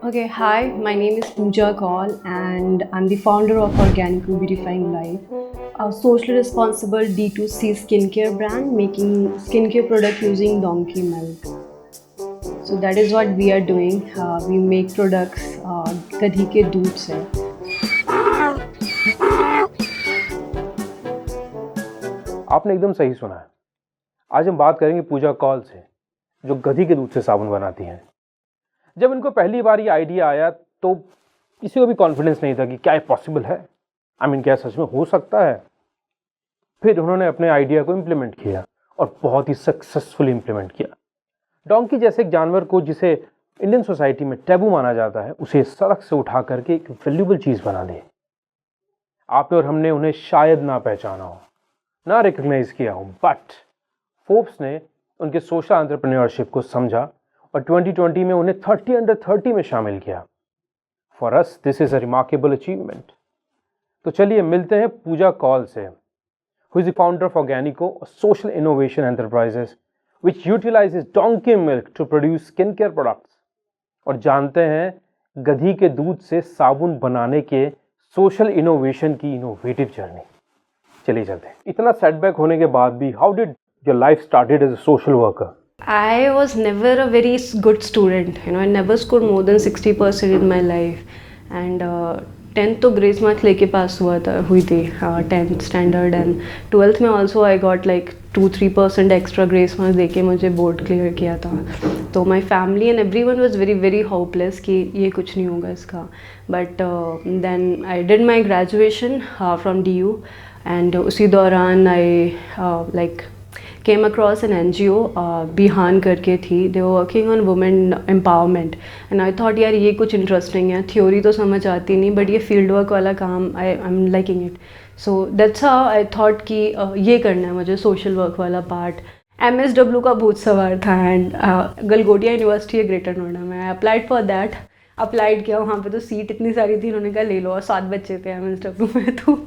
Okay, hi, my name is Pooja Kaul and I'm the founder of Organic Beautifying Life, a socially responsible D2C skincare brand making skincare product using donkey milk. So that is what we are doing. We make products गधी के दूध से. आपने एकदम सही सुना है। आज हम बात करेंगे पूजा कौल से, जो गधी के दूध से साबुन बनाती हैं। जब इनको पहली बार ये आइडिया आया तो किसी को भी कॉन्फिडेंस नहीं था कि क्या ये पॉसिबल है, क्या सच में हो सकता है। फिर उन्होंने अपने आइडिया को इम्प्लीमेंट किया और बहुत ही सक्सेसफुली इम्प्लीमेंट किया। डोंकी जैसे एक जानवर को जिसे इंडियन सोसाइटी में टैबू माना जाता है, उसे सड़क से उठा करके एक वैल्यूएबल चीज़ बना दी। आप और हमने उन्हें शायद ना पहचाना हो, ना रिकग्नाइज किया हो, बट फोर्ब्स ने उनके सोशल एंटरप्रेन्योरशिप को समझा और 2020 में उन्हें 30 अंडर 30 में शामिल किया। For us this is a remarkable achievement. तो चलिए मिलते हैं पूजा कौल से, who is the founder of Organiko, social innovation enterprises which utilizes donkey milk to produce skincare products, और जानते हैं गधी के दूध से साबुन बनाने के सोशल इनोवेशन की इनोवेटिव जर्नी। चलिए चलते हैं। इतना सेटबैक होने के बाद भी how did your life started as a social worker? I was never a very good student. I never scored more than 60% in my life. And 10th तो ग्रेस मार्क्स लेके पास हुई थी 10th स्टैंडर्ड एंड 12th में also I got like 2-3% extra grace marks देके मुझे board clear किया था। तो my family and everyone was very very hopeless कि ये कुछ नहीं होगा इसका। But then I did my graduation from DU and उसी दौरान I like came across an NGO, बिहान करके थी. They were working on women empowerment and I thought यार ये कुछ इंटरेस्टिंग है. थ्योरी तो समझ आती नहीं बट ये फील्ड वर्क वाला काम I'm liking it. So that's how I thought कि ये करना है मुझे, सोशल वर्क वाला पार्ट. MSW का भूत सवार था एंड गलगोटिया यूनिवर्सिटी है ग्रेटर नोएडा में. I applied for that. Applied किया, वहाँ पे तो सीट इतनी सारी थी, उन्होंने कहा ले लो, और 7 बच्चे थे MSW में, तो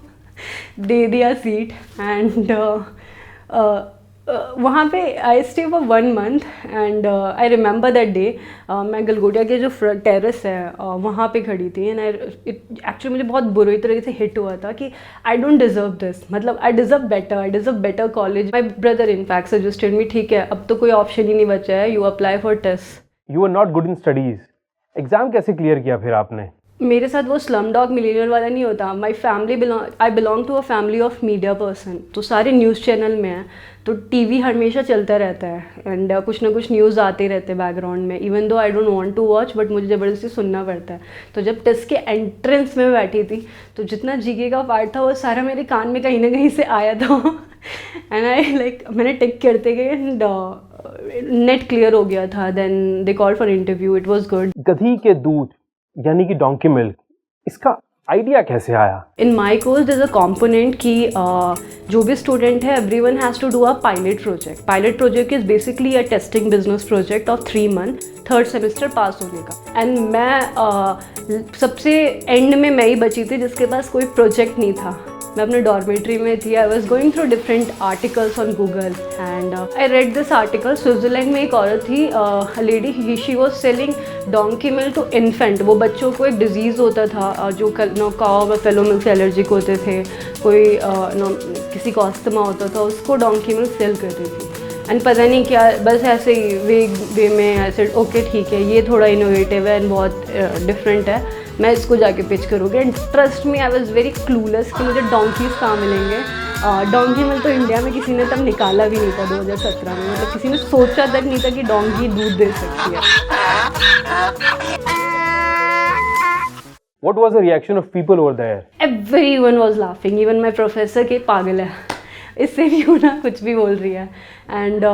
दे दिया सीट. एंड वहाँ पे I stay for 1 month and I remember that day. मैं गलगोटिया के जो टेरेस है वहाँ पे खड़ी थी एंड एक्चुअली मुझे बहुत बुरी तरह से हिट हुआ था कि आई डोंट डिज़र्व दिस, मतलब I deserve better college. My brother in fact suggested me, ठीक है अब तो कोई ऑप्शन ही नहीं बचा है, you apply for test. You are not good in studies. Exam कैसे क्लियर किया फिर आपने? मेरे साथ वो स्लम डॉग मिलीनियर वाला नहीं होता. My family I belong to a family of media person. तो सारे न्यूज़ चैनल में हैं, तो टीवी हमेशा चलता रहता है एंड कुछ ना कुछ न्यूज़ आते रहते हैं बैकग्राउंड में. Even though I don't want to watch but मुझे ज़बरदस्ती सुनना पड़ता है. तो जब टेस्ट के एंट्रेंस में बैठी थी तो जितना जीके का पार्ट था वो सारा मेरे कान में कहीं ना कहीं से आया था. एंड आई लाइक मैंने टिक करते गए एंड नेट क्लियर हो गया था. Then they called for interview. It was good. गधी के दूध यानी कि डोंकी मिल्क, इसका आइडिया कैसे आया? In my course is a component कि जो भी स्टूडेंट है everyone has to do a pilot project. Pilot project is basically a testing business project of 3 month, 3rd semester pass होने का. एंड मैं सबसे एंड में मैं ही बची थी जिसके पास कोई प्रोजेक्ट नहीं था. मैं अपने डॉर्मेट्री में थी. I was going through different articles on Google and I read this article. Switzerland में एक औरत थी, lady, she was selling donkey milk to infant. वो बच्चों को एक डिजीज़ होता था जो काव व फेलो मिल्क से एलर्जिक होते थे, कोई किसी को अस्थमा होता था, उसको डोंकी मिल्क सेल करती थी. एंड पता नहीं क्या, बस ऐसे ही वे में ऐसे ओके ठीक है ये थोड़ा इनोवेटिव है एंड बहुत डिफरेंट है, मैं इसको जाके पिच करूँगी. And trust me I was very clueless कि मुझे डोंकीज कहाँ मिलेंगे. डोंकी मिल्क तो इंडिया में किसी ने तब निकाला भी नहीं था 2017 में. मतलब किसी ने सोचा तक नहीं था कि डोंकी दूध दे सकती है. What was the reaction of people over there? Everyone was laughing. Even my professor के पागल है, इससे भी होना कुछ भी बोल रही है. एंड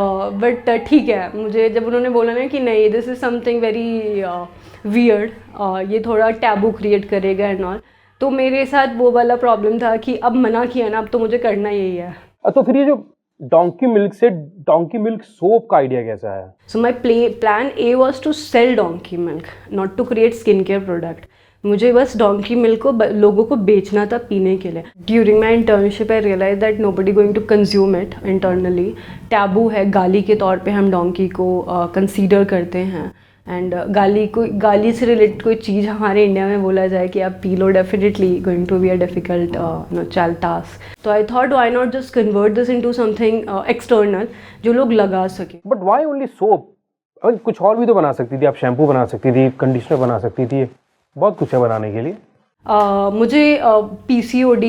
बट ठीक है, मुझे जब उन्होंने बोला ना कि नहीं this is something very weird, ये थोड़ा टैबू क्रिएट करेगा एंड ऑल, तो मेरे साथ वो वाला प्रॉब्लम था कि अब मना किया ना, अब तो मुझे करना यही है. तो फिर ये जो डोंकी मिल्क से डोंकी मिल्क सोप का आइडिया कैसा है? So my plan A was to sell donkey milk, not to create skin care product. मुझे बस डोंकी मिल्क को लोगों को बेचना था पीने के लिए. During my internship I realise that nobody going to consume it internally. Taboo है, गाली के तौर पे हम डोंकी को कंसीडर करते हैं. एंड गाली से रिलेटेड कोई चीज़ हमारे इंडिया में बोला जाए कि आप पी लो, definitely going to be a difficult child task. तो I thought why not just convert this into something external जो लोग लगा सके. But why only soap? कुछ और भी तो बना सकती थी आप, शैम्पू बना सकती थी, कंडीशनर बना सकती थी, बहुत कुछ है बनाने के लिए. मुझे PCOD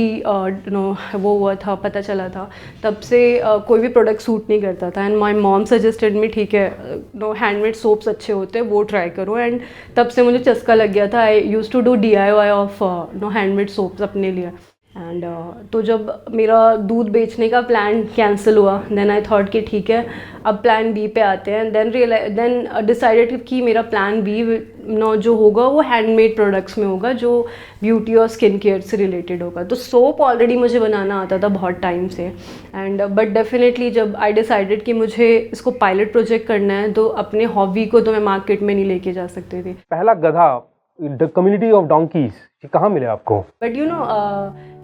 वो हुआ था, पता चला था. तब से कोई भी प्रोडक्ट सूट नहीं करता था. And my mom suggested me, ठीक है हैंडमेड सोप्स अच्छे होते हैं वो ट्राई करो. एंड तब से मुझे चस्का लग गया था. I use to do DIY of handmade soaps अपने लिए. एंड तो जब मेरा दूध बेचने का प्लान कैंसिल हुआ, देन आई थॉट कि ठीक है अब प्लान B पे आते हैं. देन डिसाइडेड कि मेरा प्लान B जो होगा वो हैंडमेड प्रोडक्ट्स में होगा, जो ब्यूटी और स्किन केयर से रिलेटेड होगा. तो सोप ऑलरेडी मुझे बनाना आता था बहुत टाइम से. एंड बट डेफिनेटली जब आई डिसाइडेड कि मुझे इसको पायलट प्रोजेक्ट करना है, तो अपने हॉबी को तो मैं मार्केट में नहीं लेके जा सकती थी. पहला गधा, द कम्युनिटी ऑफ डोंकीज, ये कहाँ मिले आपको? बट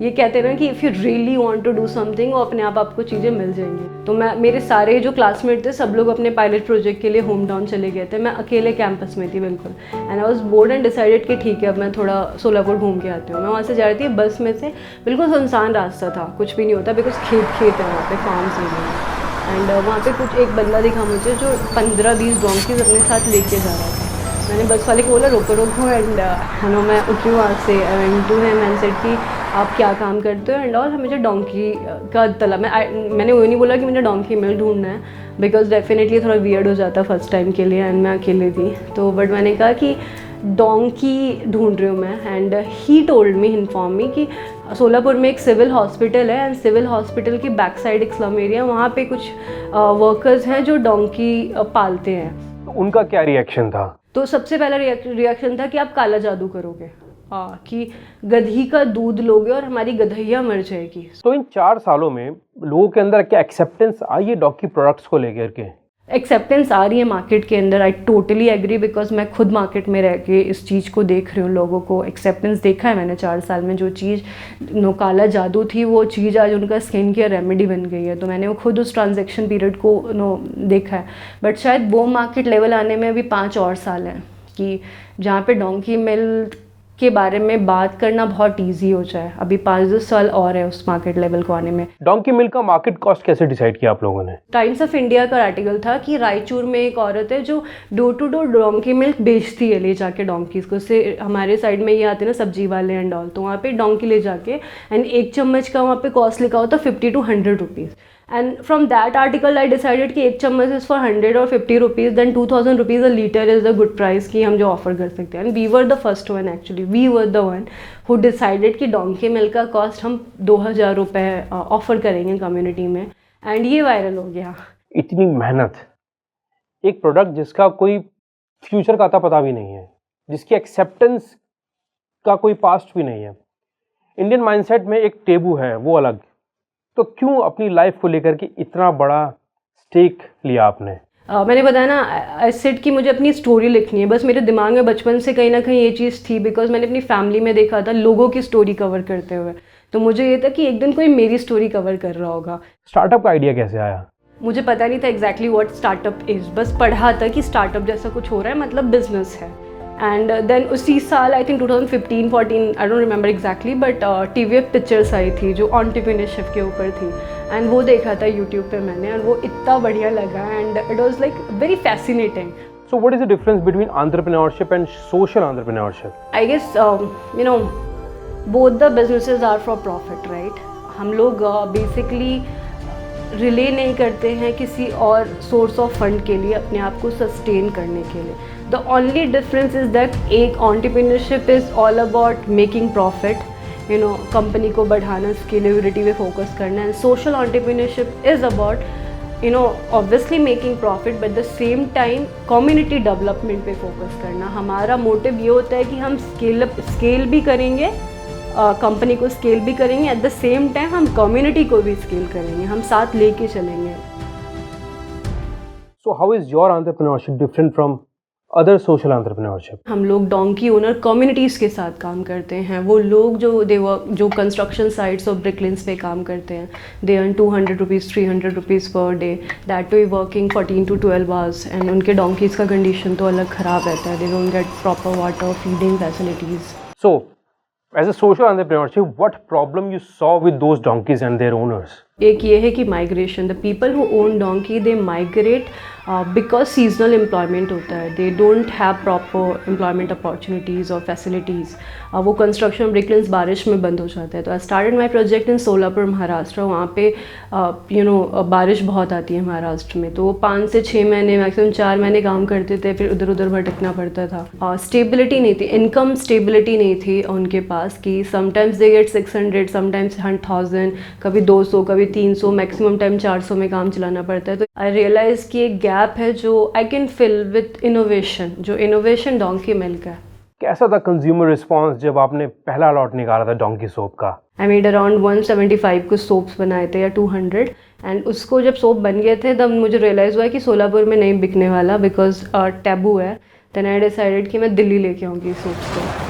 ये कहते हैं ना कि if you really want to do something, वो अपने आप आपको चीज़ें मिल जाएंगी. तो मेरे सारे जो क्लासमेट थे सब लोग अपने पायलट प्रोजेक्ट के लिए होम टाउन चले गए थे. मैं अकेले कैंपस में थी बिल्कुल. And I was bored and decided कि ठीक है अब मैं थोड़ा सोलापुर घूम के आती हूँ. मैं वहाँ से जा रही थी बस में से, बिल्कुल सुनसान रास्ता था, कुछ भी नहीं होता बिकॉज खेत है वहाँ पे, फार्म्स एरिया. एंड वहाँ पे कुछ एक बंदा दिखा मुझे जो 15-20 डोंकीज अपने साथ लेके जा रहा था. मैंने बस वाले को बोला रोको. एंड मैं उठी वहाँ से, टू हिम एंड सेड कि आप क्या काम करते हो एंड ऑल. मुझे डोंकी का तलब, मैंने वो नहीं बोला कि मुझे डोंकी मिल ढूंढना है, बिकॉज डेफिनेटली थोड़ा वियर्ड हो जाता फर्स्ट टाइम के लिए. एंड मैं अकेले थी तो, बट मैंने कहा कि डोंकी ढूंढ रही हूँ मैं. And he told me, inform me कि सोलापुर में एक सिविल हॉस्पिटल है. एंड सिविल हॉस्पिटल की बैक साइड एक स्लम एरिया, वहाँ पे कुछ वर्कर्स हैं जो डोंकी पालते हैं. उनका क्या रिएक्शन था? तो सबसे पहला रिएक्शन था कि आप काला जादू करोगे, कि गधी का दूध लोगे और हमारी गधैया मर जाएगी. तो इन 4 सालों में लोगों के अंदर क्या एक्सेप्टेंस आई है डॉगी प्रोडक्ट्स को लेकर के? एक्सेप्टेंस आ रही है मार्केट के अंदर. आई टोटली एग्री, बिकॉज मैं खुद मार्केट में रह के इस चीज़ को देख रही हूँ. लोगों को एक्सेप्टेंस देखा है मैंने 4 साल में. जो चीज़ काला जादू थी वो चीज़ आज उनका स्किन केयर रेमेडी बन गई है. तो मैंने वो खुद उस ट्रांजैक्शन पीरियड को देखा है. बट शायद वो मार्केट लेवल आने में अभी 5 और साल हैं, कि जहाँ पे डोंकी मिल्क के बारे में बात करना बहुत ईजी हो जाए. अभी 5-10 साल और है उस मार्केट लेवल को आने में. डोंकी मिल्क का मार्केट कॉस्ट कैसे डिसाइड किया आप लोगों ने? टाइम्स ऑफ इंडिया का आर्टिकल था कि रायचूर में एक औरत है जो door to door donkey milk बेचती है, ले जाके डोंकीज को. से हमारे साइड में ये आते हैं ना सब्जी वाले एंड ऑल, तो वहाँ पे डोंकी ले जाके, एंड 1 चम्मच का वहाँ पे कॉस्ट लिखा होता 50 to 100 rupees. And from that article I decided कि 1 चम्मच इज़ फॉर 100 और 50 rupees. Then 2000 rupees a litre is the good price कि हम जो ऑफर कर सकते हैं. And we were the first one, actually we were the one who decided कि डोंकी मिल्क का कॉस्ट हम 2000 रुपये ऑफर करेंगे कम्युनिटी में. एंड ये वायरल हो गया. इतनी मेहनत, एक प्रोडक्ट जिसका कोई फ्यूचर का अता पता भी नहीं है, जिसकी एक्सेप्टेंस का कोई पास्ट भी नहीं है. इंडियन माइंडसेट में एक टेबू है, वो अलग. तो क्यों अपनी लाइफ को लेकर के इतना बड़ा स्टेक लिया आपने? मैंने बताया ना, आई सेड कि मुझे अपनी स्टोरी लिखनी है. बस मेरे दिमाग में बचपन से कहीं ना कहीं ये चीज़ थी, बिकॉज मैंने अपनी फैमिली में देखा था लोगों की स्टोरी कवर करते हुए. तो मुझे ये था कि एक दिन कोई मेरी स्टोरी कवर कर रहा होगा. स्टार्टअप का आइडिया कैसे आया? मुझे पता नहीं था एग्जैक्टली व्हाट स्टार्टअप इज़, बस पढ़ा था कि स्टार्टअप जैसा कुछ हो रहा है, मतलब बिजनेस है. एंड देन उसी साल I think 2015-14, I don't remember exactly, but TVF pictures I थी जो एंटरप्रेन्योरशिप के ऊपर थी. एंड वो देखा था यूट्यूब पे मैंने, एंड वो इतना बढ़िया लगा. And it was like very fascinating. So what is the difference between entrepreneurship and social entrepreneurship? I guess both the businesses are for profit, right. हम लोग बेसिकली रिले नहीं करते हैं किसी और सोर्स ऑफ फंड के लिए, अपने आप को सस्टेन करने के लिए. The only difference is that एक entrepreneurship is all about making profit, company को बढ़ाना, स्केलेबिलिटी पे फोकस करना. And social entrepreneurship is about obviously making profit, but the same time community development पे फोकस करना. हमारा मोटिव ये होता है कि हम स्केल भी करेंगे, कंपनी को स्केल भी करेंगे, एट द सेम टाइम हम कम्युनिटी को भी स्केल करेंगे, हम साथ लेके चलेंगे. So how is your entrepreneurship different from other social entrepreneurship? हम लोग डोंकी ओनर कम्युनिटीज़ के साथ काम करते हैं। वो लोग जो कंस्ट्रक्शन साइट्स और ब्रिकलिन्स पे काम करते हैं, they earn 200 rupees 300 rupees per day, that too working 14 to 12 hours, and उनके डोंकीज़ का कंडीशन तो अलग ख़राब रहता है। They don't get proper water, feeding facilities. So, as a social entrepreneurship, what problem you saw with those donkeys and their owners? एक ये है कि migration, the people who own donkey they migrate because seasonal employment होता है। They don't have proper employment opportunities और facilities. वो construction ब्रिकलिन्स बारिश में बंद हो जाता है। तो I started my project in Solapur Maharashtra. वहाँ पे बारिश बहुत आती है महाराष्ट्र में, तो वो 5 से 6 महीने, मैक्सिमम 4 महीने काम करते थे, फिर उधर उधर भटकना पड़ता था। स्टेबिलिटी नहीं थी, इनकम स्टेबिलिटी नहीं थी उनके पास कि समटाइम्स दे गेट 600, समटाइम्स 1000, कभी 200, कभी 300, मैक्सिमम टाइम 400 में काम चलाना पड़ता है। तो आई रियलाइज़ कि एक गैप है जो I can fill with innovation, जो इनोवेशन डोंकी मिल्क है। कैसा था कंज्यूमर रिस्पांस जब आपने पहला लॉट निकाला था डोंकी सोप का? आई मेड अराउंड 175 कुछ सोप्स बनाए थे या 200, एंड उसको जब सोप बन गए थे तब मुझे रियलाइज़ हुआ कि सोलापुर में नहीं बिकने वाला, बिकॉज टैबू है। देन आई डिसाइडेड कि मैं दिल्ली लेके आऊँगी सोप्स को।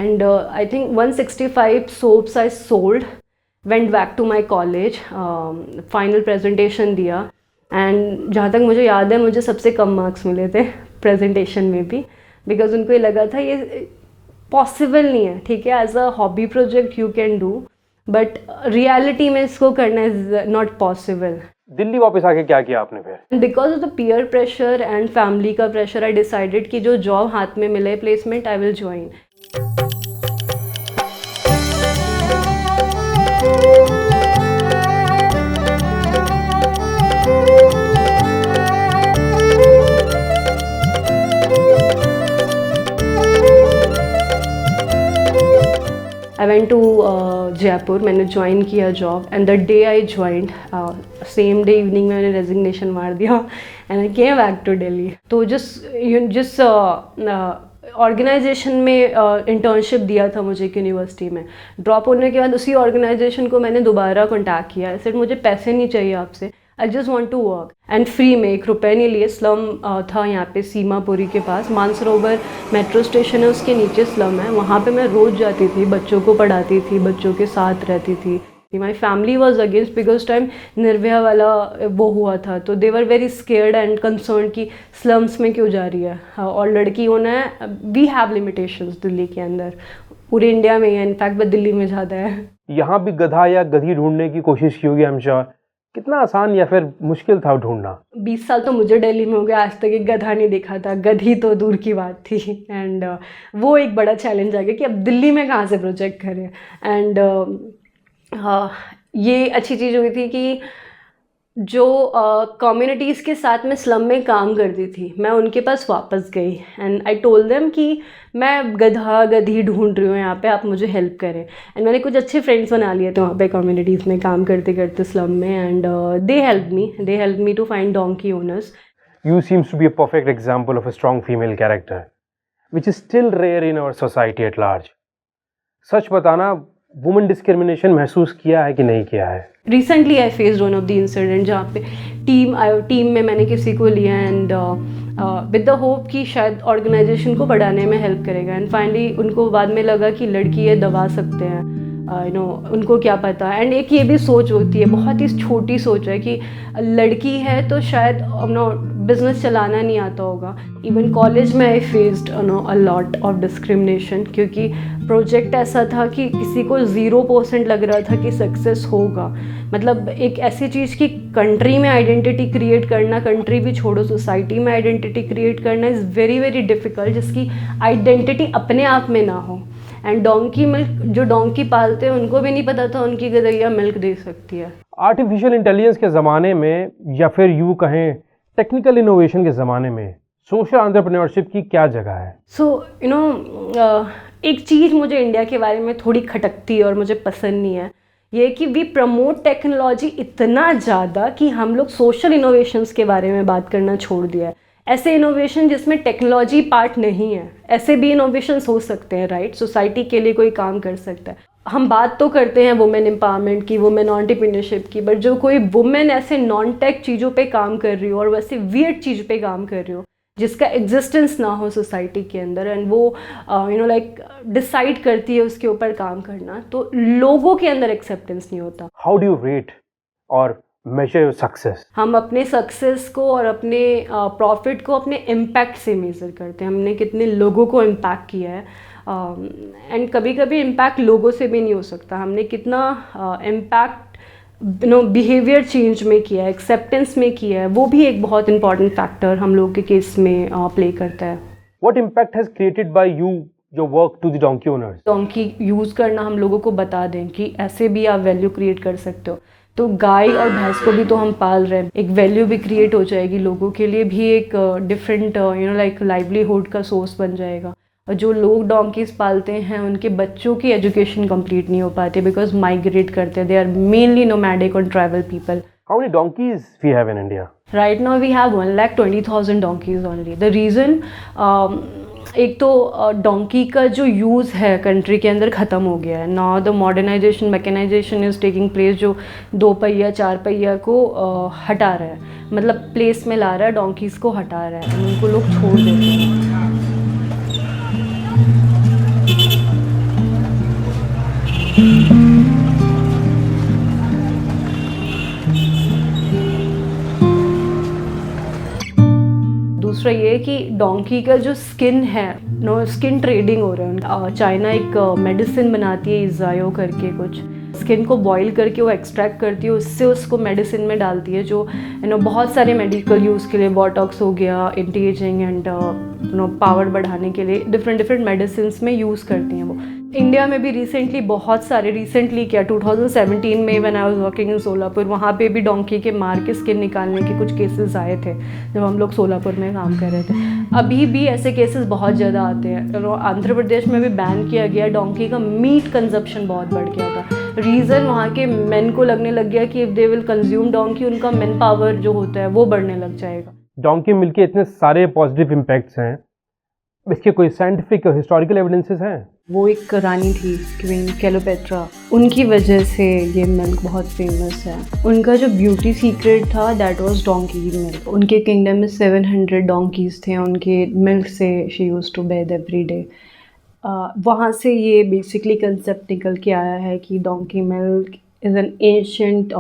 And I think 165 soaps I sold, went back to my college, final presentation दिया, and जहाँ तक मुझे याद है मुझे सबसे कम मार्क्स मिले थे प्रेजेंटेशन में भी, बिकॉज उनको ये लगा था ये पॉसिबल नहीं है। ठीक है, as a hobby project you can do, but reality में इसको करना इज नॉट पॉसिबल। दिल्ली वापस आके क्या किया आपने फिर? Because of the peer pressure and family का प्रेशर, आई डिसाइडेड कि जो जॉब हाथ में मिले placement, I will join. I went to Jaipur, मैंने ज्वाइन किया job, and the day I joined, same day evening में मैंने रेजिग्नेशन मार दिया and I came back to Delhi. तो जिस ऑर्गेनाइजेशन में इंटर्नशिप दिया था मुझे एक यूनिवर्सिटी में, ड्रॉप होने के बाद उसी ऑर्गेनाइजेशन को मैंने दोबारा कॉन्टैक्ट किया। ऐसे मुझे पैसे नहीं चाहिए आपसे, I just want to work, and free में, 1 रुपये नहीं लिए। स्लम था यहाँ पे सीमापुरी के पास, मानसरोवर मेट्रो स्टेशन है उसके नीचे स्लम है, वहाँ पे मैं रोज़ जाती थी, बच्चों को पढ़ाती थी, बच्चों के साथ रहती थी। My family was against, because time Nirbhaya वाला वो हुआ था, तो they were very scared and concern कि स्लम्स में क्यों जा रही है, और लड़की होना है। वी हैव लिमिटेशंस दिल्ली के अंदर, पूरे इंडिया में ही है, इनफैक्ट बट दिल्ली में ज़्यादा है। यहाँ भी गधा या गधी ढूंढने की कोशिश की होगी, आई एम श्योर। कितना आसान या फिर मुश्किल था ढूंढना? 20 साल तो मुझे दिल्ली में हो गया, आज तक एक गधा नहीं देखा था, गधी तो दूर की बात थी। एंड वो एक बड़ा चैलेंज आ गया कि अब दिल्ली में कहाँ से प्रोजेक्ट करें। एंड ये अच्छी चीज़ हुई थी कि जो कम्युनिटीज़ के साथ मैं स्लम में काम करती थी, मैं उनके पास वापस गई, एंड आई टोल्ड देम कि मैं गधा गधी ढूंढ रही हूँ यहाँ पे, आप मुझे हेल्प करें। एंड मैंने कुछ अच्छे फ्रेंड्स बना लिए थे वहाँ पे कम्युनिटीज़ में काम करते करते स्लम में, and they help me to find donkey owners. You seems to be a perfect example of a strong female character, which is still rare in our society at large. सच बताना, women discrimination महसूस किया है कि नहीं किया है? Recently I faced one of the incident जहाँ पे टीम में मैंने किसी को लिया, एंड विद द होप कि शायद ऑर्गेनाइजेशन को बढ़ाने में हेल्प करेगा, एंड फाइनली उनको बाद में लगा कि लड़की ये दबा सकते हैं, उनको क्या पता। एंड एक ये भी सोच होती है, बहुत ही छोटी सोच है कि लड़की है तो शायद बिजनेस चलाना नहीं आता होगा। इवन कॉलेज में I faced a lot of discrimination, क्योंकि प्रोजेक्ट ऐसा था कि किसी को 0% लग रहा था कि सक्सेस होगा। मतलब एक ऐसी चीज़ की कंट्री में आइडेंटिटी क्रिएट करना, कंट्री भी छोड़ो सोसाइटी में आइडेंटिटी क्रिएट करना इज़ वेरी वेरी डिफ़िकल्ट, जिसकी आइडेंटिटी अपने आप में ना हो। एंड डोंकी मिल्क, जो डोंकी पालते हैं उनको भी नहीं पता था उनकी गधैया मिल्क दे सकती है। आर्टिफिशियल इंटेलिजेंस के ज़माने में, या फिर यूँ कहें टेक्निकल इनोवेशन के ज़माने में, सोशल एंटरप्रेन्योरशिप की क्या जगह है? एक चीज़ मुझे इंडिया के बारे में थोड़ी खटकती है और मुझे पसंद नहीं है, ये कि वी प्रमोट टेक्नोलॉजी इतना ज़्यादा कि हम लोग सोशल इनोवेशंस के बारे में बात करना छोड़ दिया है। ऐसे इनोवेशन जिसमें टेक्नोलॉजी पार्ट नहीं है, ऐसे भी इनोवेशंस हो सकते हैं, राइट? सोसाइटी के लिए कोई काम कर सकता है। हम बात तो करते हैं वुमेन एम्पावरमेंट की, वुमेन एंटरप्रेन्योरशिप की, बट जो कोई वुमेन ऐसे नॉन टेक चीज़ों पे काम कर रही हो और वैसे वियर्ड चीज़ पे काम कर रही हो जिसका एग्जिस्टेंस ना हो सोसाइटी के अंदर, एंड वो डिसाइड करती है उसके ऊपर काम करना, तो लोगों के अंदर एक्सेप्टेंस नहीं होता। हाउ डू यू रेट और मेजर योर सक्सेस? हम अपने सक्सेस को और अपने प्रॉफिट को अपने इम्पैक्ट से मेज़र करते हैं, हमने कितने लोगों को इम्पैक्ट किया है। एंड कभी कभी इम्पैक्ट लोगों से भी नहीं हो सकता, हमने कितना इम्पैक्ट बिहेवियर चेंज में किया है, एक्सेप्टेंस में किया है, वो भी एक बहुत इंपॉर्टेंट फैक्टर हम लोग के केस में प्ले करता है। What impact has created by you your work to the donkey owners? Donkey use करना हम लोगों को बता दें कि ऐसे भी आप वैल्यू क्रिएट कर सकते हो, तो गाय और भैंस को भी तो हम पाल रहे हैं, एक वैल्यू भी क्रिएट हो जाएगी, लोगों के लिए भी एक डिफरेंट लाइक लाइवलीहुड का सोर्स बन जाएगा। और जो लोग डोंकीज पालते हैं उनके बच्चों की एजुकेशन कंप्लीट नहीं हो पाती बिकॉज माइग्रेट करते हैं, दे आर मेनली नोमैडिक और tribal people. How many donkeys we have in India? Right now we have 1,20,000 donkeys only. The reason एक तो डोंकी का जो यूज़ है कंट्री के अंदर ख़त्म हो गया है। Now the modernisation mechanisation is taking place, जो 2 पहिया 4 पहिया को हटा रहा है, मतलब प्लेस में ला रहा है, डोंकीज़ को हटा रहा है, उनको लोग छोड़ देते हैं। दूसरा ये कि डोंकी का जो स्किन है, स्किन ट्रेडिंग हो रहा है। चाइना एक मेडिसिन बनाती है इजायो करके, कुछ स्किन को बॉईल करके वो एक्सट्रैक्ट करती है, उससे उसको मेडिसिन में डालती है, जो बहुत सारे मेडिकल यूज़ के लिए, बोटॉक्स हो गया, एंटी एजिंग एंड पावर बढ़ाने के लिए डिफरेंट मेडिसिन में यूज़ करती हैं वो। इंडिया में भी रिसेंटली क्या 2017 में when I was working in Solapur, वहाँ पे भी डोंकी के मार के स्किन निकालने के कुछ केसेस आए थे जब हम लोग सोलापुर में काम कर रहे थे। अभी भी ऐसे केसेस बहुत ज़्यादा आते हैं। आंध्र प्रदेश में भी बैन किया गया, डोंकी का मीट कंजप्शन बहुत बढ़ गया था। रीज़न वहाँ के मेन को लगने लग गया कि if they will consume donkey, उनका मेन पावर जो होता है वो बढ़ने लग जाएगा। डोंकी मिल्क के इतने सारे पॉजिटिव इम्पैक्ट्स हैं, इसके कोई साइंटिफिक हिस्टोरिकल एविडेंसेस हैं? वो एक रानी थी, क्वीन क्लेओपेट्रा, उनकी वजह से ये मिल्क बहुत फेमस है। उनका जो ब्यूटी सीक्रेट था दैट वाज डोंकी मिल्क। उनके किंगडम में 700 डोंकीज थे, उनके मिल्क से she used to bathe every day. वहाँ से ये बेसिकली कंसेप्ट निकल के आया है कि donkey milk is an ancient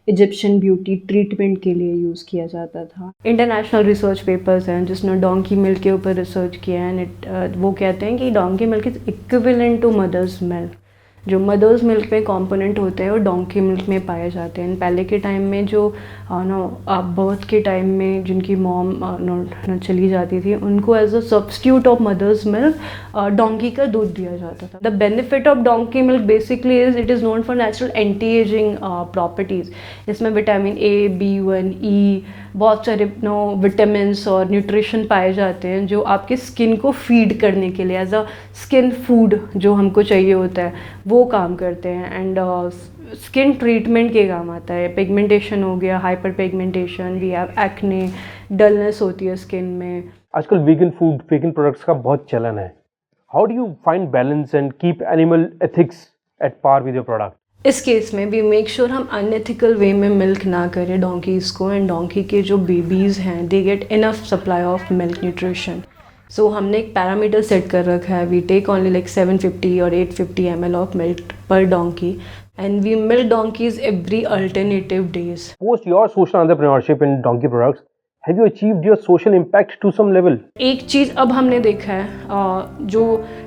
Egyptian beauty treatment के लिए यूज़ किया जाता था। इंटरनेशनल रिसर्च पेपर्स हैं जिसने डोंकी मिल्क के ऊपर रिसर्च किया है, वो कहते हैं कि donkey milk is equivalent to mother's milk. जो मदर्स मिल्क में कंपोनेंट होते हैं वो डोंकी मिल्क में पाए जाते हैं। पहले के टाइम में जो बर्थ के टाइम में जिनकी मॉम चली जाती थी, उनको as a substitute of mother's milk donkey का दूध दिया जाता था। The benefit of donkey milk basically is it is known for natural anti ageing properties. इसमें विटामिन ए, B1, E, बहुत सारे विटामिन्स और न्यूट्रिशन पाए जाते हैं जो आपके स्किन को फीड करने के लिए एज अ स्किन फूड जो हमको चाहिए होता है वो काम करते हैं। एंड स्किन ट्रीटमेंट के काम आता है। पिगमेंटेशन हो गया, hyperpigmentation, we have acne, dullness होती है स्किन में। आजकल वीगन फूड, वीगन प्रोडक्ट्स का बहुत चलन है। How do you find balance and keep animal ethics at par with your product? इस केस में भी मेक श्योर हम अनएथिकल वे में मिल्क ना करें डोंकीज़ को, एंड डोंकी के जो बेबीज़ हैं they get enough supply of milk nutrition. So हमने एक पैरामीटर सेट कर रखा है, वी टेक ओनली लाइक 750 और 850 ml of milk per donkey, and we milk donkeys every alternative days. Post your social entrepreneurship in donkey products, have you achieved your social impact to some level? एक चीज़ अब हमने देखा है, जो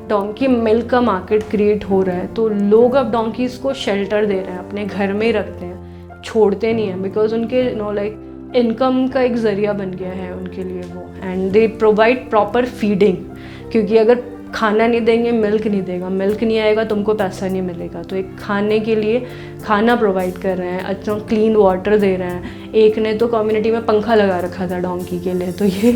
donkey milk का market create हो रहा है, तो लोग अब डोंकीज़ को शेल्टर दे रहे हैं, अपने घर में ही रखते हैं, छोड़ते नहीं हैं, बिकॉज उनके लाइक इनकम का एक ज़रिया बन गया है उनके लिए वो। And they provide proper feeding, क्योंकि अगर खाना नहीं देंगे मिल्क नहीं देगा, मिल्क नहीं आएगा तुमको पैसा नहीं मिलेगा। तो एक खाने के लिए खाना प्रोवाइड कर रहे हैं, अच्छा क्लीन वाटर दे रहे हैं। एक ने तो कम्युनिटी में पंखा लगा रखा था डोंकी के लिए, तो ये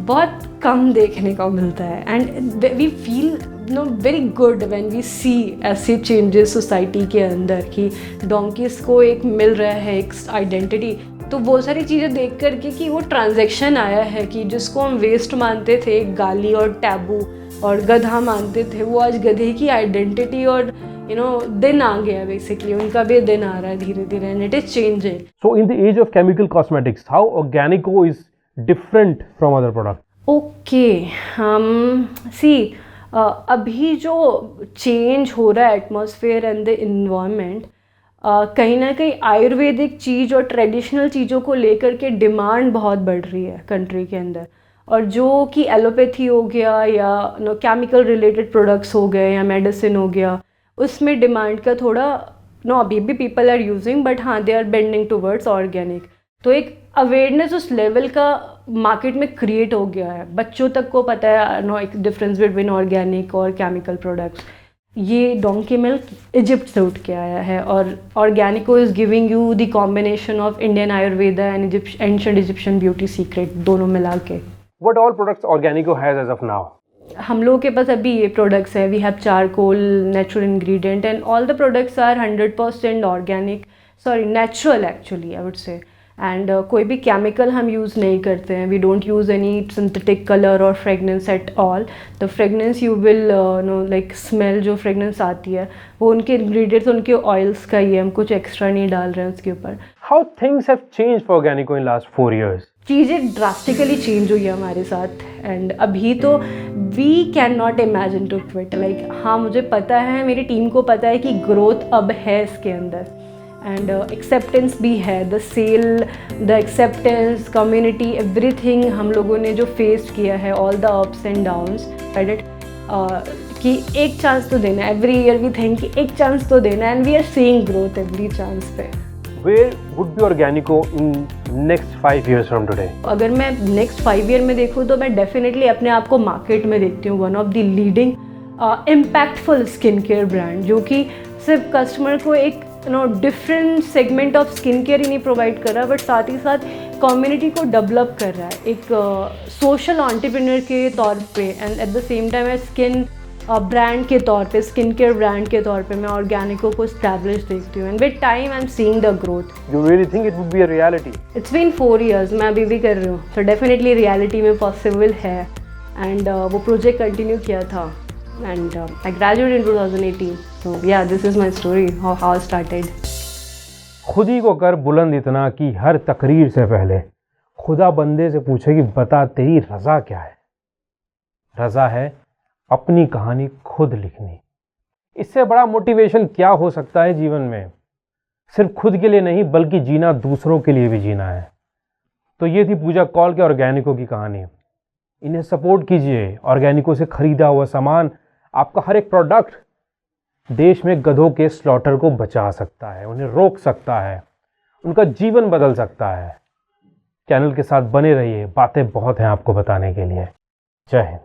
बहुत कम देखने को मिलता है। And we feel very good when we see ऐसे चेंजेस सोसाइटी के अंदर कि डोंकीज़ को एक मिल रहा है एक आइडेंटिटी। तो वो सारी चीज़ें देख करके कि वो ट्रांजैक्शन आया है कि जिसको हम वेस्ट मानते थे, गाली और टैबू और गधा मानते थे, वो आज गधे की आइडेंटिटी और दिन आ गया बेसिकली, उनका भी दिन आ रहा है धीरे धीरे, and it is changing. So in the age of chemical cosmetics, how Organico is different from other products? Okay, see अभी जो चेंज हो रहा है एटमॉस्फेयर एंड द इन्वायरमेंट, कहीं ना कहीं आयुर्वेदिक चीज़ और ट्रेडिशनल चीज़ों को लेकर के डिमांड बहुत बढ़ रही है कंट्री के अंदर. और जो कि एलोपैथी हो गया या केमिकल रिलेटेड प्रोडक्ट्स हो गए या मेडिसिन हो गया, उसमें डिमांड का थोड़ा अभी भी पीपल आर यूजिंग, बट हाँ they are bending towards organic. तो एक अवेयरनेस उस लेवल का मार्केट में क्रिएट हो गया है, बच्चों तक को पता है एक डिफरेंस बिटवीन ऑर्गेनिक और केमिकल प्रोडक्ट्स. ये डोंकी मिल्क इजिप्ट से उठ के आया है, और Organico is giving you the combination of Indian Ayurveda and ancient Egyptian beauty secret दोनों मिला के. What all products Organico has as of now? हम लोगों के पास अभी ये प्रोडक्ट्स है. We have charcoal, natural ingredient, and all the products are 100% organic, sorry natural actually I would say. And कोई भी केमिकल हम यूज़ नहीं करते हैं. We don't use any synthetic colour और fragrance at all. The fragrance you will like smell, जो fragrance आती है वो उनके इंग्रेडिएंट्स, उनके ऑयल्स का ही है. हम कुछ एक्स्ट्रा नहीं डाल रहे हैं उसके ऊपर. How things have changed for Organico in last 4 years? चीज़ें ड्रास्टिकली चेंज हुई है हमारे साथ, एंड अभी तो we can not imagine to quit. Like हाँ, मुझे पता है, मेरी टीम को पता है कि ग्रोथ अब है इसके अंदर, एंड एक्सेप्टेंस भी है. The sale, the acceptance, community, everything हम लोगों ने जो फेस किया है, all the ups and downs, right, कि एक चांस तो देना है. एवरी ईयर वी थिंक कि एक चांस तो देना है, and we are seeing growth every chance पे. Where would be Organico in next 5 years from today? अगर मैं नेक्स्ट 5 ईयर में देखूँ तो मैं डेफिनेटली अपने आप को मार्केट में देखती हूँ one of the leading impactful skin care brand, जो कि सिर्फ कस्टमर को एक different segment of skin care ही नहीं प्रोवाइड कर रहा, बट साथ ही साथ कम्युनिटी को डेवलप कर रहा है एक सोशल एंटरप्रेन्योर के तौर पे, and at the same time skin brand के तौर पे, स्किन केयर ब्रांड के तौर पे मैं ऑर्गेनिको को एस्टैब्लिश देखती हूँ. And with time I am seeing the growth. You really think it would be a reality? It's been 4 years, मैं अभी भी कर रही हूँ, तो डेफिनेटली रियलिटी में पॉसिबल है. एंड वो प्रोजेक्ट कंटिन्यू किया था, and I graduated in 2018. So yeah, this is my story how I started. खुद ही को कर बुलंद इतना कि हर तकरीर से पहले खुदा बंदे से पूछे कि बता तेरी रज़ा क्या है. रज़ा है अपनी कहानी खुद लिखनी. इससे बड़ा मोटिवेशन क्या हो सकता है जीवन में? सिर्फ खुद के लिए नहीं, बल्कि जीना दूसरों के लिए भी जीना है. तो ये थी पूजा कौल के ऑर्गेनिको की कहानी. इन्हें सपोर्ट कीजिए. ऑर्गेनिको से खरीदा हुआ सामान, आपका हर एक प्रोडक्ट देश में गधों के स्लॉटर को बचा सकता है, उन्हें रोक सकता है, उनका जीवन बदल सकता है. चैनल के साथ बने रहिए, बातें बहुत हैं आपको बताने के लिए. जय हिंद.